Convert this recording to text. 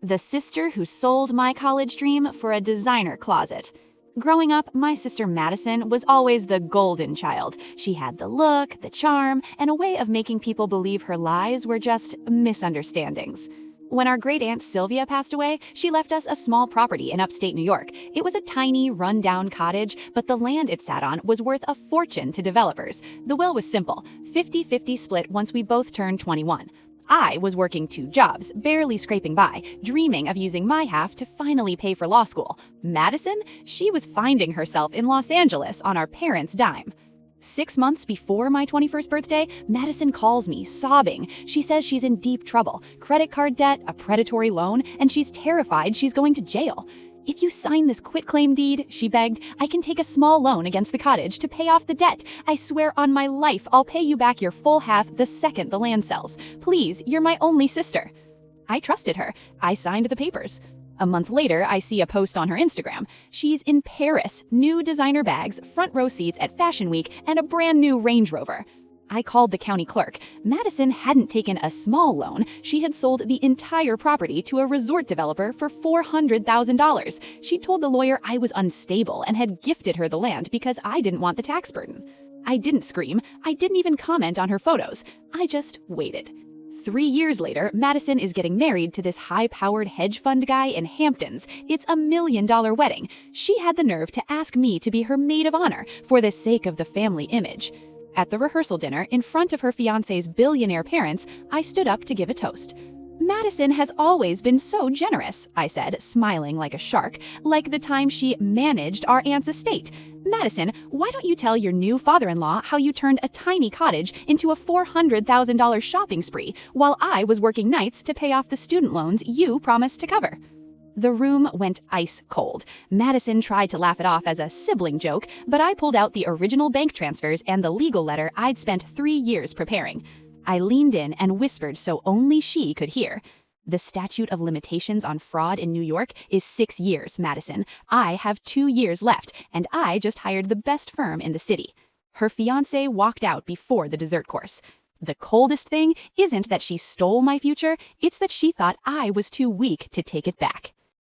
The sister who sold my college dream for a designer closet. Growing up, my sister Madison was always the golden child. She had the look, the charm, and a way of making people believe her lies were just misunderstandings. When our great-aunt Sylvia passed away, she left us a small property in upstate New York. It was a tiny, run-down cottage, but the land it sat on was worth a fortune to developers. The will was simple, 50-50 split once we both turned 21. I was working 2 jobs, barely scraping by, dreaming of using my half to finally pay for law school. Madison? She was finding herself in Los Angeles on our parents' dime. 6 months before my 21st birthday, Madison calls me, sobbing. She says she's in deep trouble, credit card debt, a predatory loan, and she's terrified she's going to jail. "If you sign this quitclaim deed," she begged, "I can take a small loan against the cottage to pay off the debt. I swear on my life I'll pay you back your full half the second the land sells. Please, you're my only sister." I trusted her. I signed the papers. A month later, I see a post on her Instagram. She's in Paris, new designer bags, front row seats at Fashion Week, and a brand new Range Rover. I called the county clerk. Madison hadn't taken a small loan. She had sold the entire property to a resort developer for $400,000. She told the lawyer I was unstable and had gifted her the land because I didn't want the tax burden. I didn't scream. I didn't even comment on her photos. I just waited. 3 years later, Madison is getting married to this high-powered hedge fund guy in Hamptons. It's a $1 million wedding. She had the nerve to ask me to be her maid of honor for the sake of the family image. At the rehearsal dinner, in front of her fiancé's billionaire parents, I stood up to give a toast. "Madison has always been so generous," I said, smiling like a shark, "like the time she managed our aunt's estate. Madison, why don't you tell your new father-in-law how you turned a tiny cottage into a $400,000 shopping spree while I was working nights to pay off the student loans you promised to cover?" The room went ice cold. Madison tried to laugh it off as a sibling joke, but I pulled out the original bank transfers and the legal letter I'd spent 3 years preparing. I leaned in and whispered so only she could hear. "The statute of limitations on fraud in New York is 6 years, Madison. I have 2 years left, and I just hired the best firm in the city." Her fiancé walked out before the dessert course. The coldest thing isn't that she stole my future, it's that she thought I was too weak to take it back.